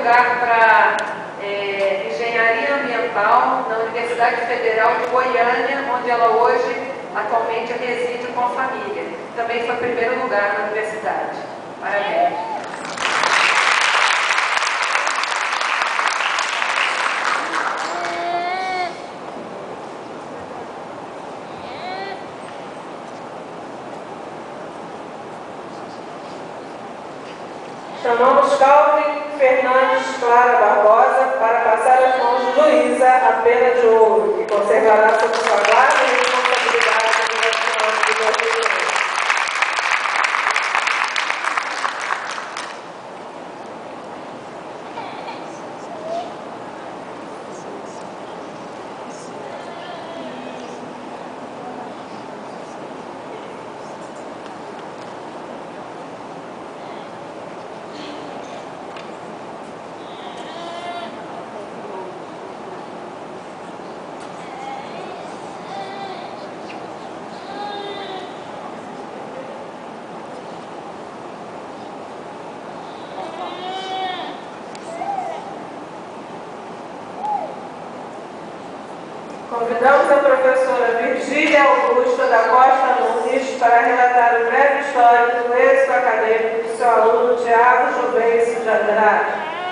lugar para Engenharia Ambiental na Universidade Federal de Goiânia, onde ela hoje, atualmente, reside com a família. Também foi primeiro lugar na universidade. Parabéns. Chamamos Calvin Fernandes Clara Barbosa para passar às mãos de Luísa a pena de ouro, que conservará sob sua guarda e responsabilidade no restante do movimento. Convidamos a professora Virgília Augusta da Costa Nunes para relatar o breve histórico do êxito acadêmico de seu aluno Tiago Juvencio de Andrade.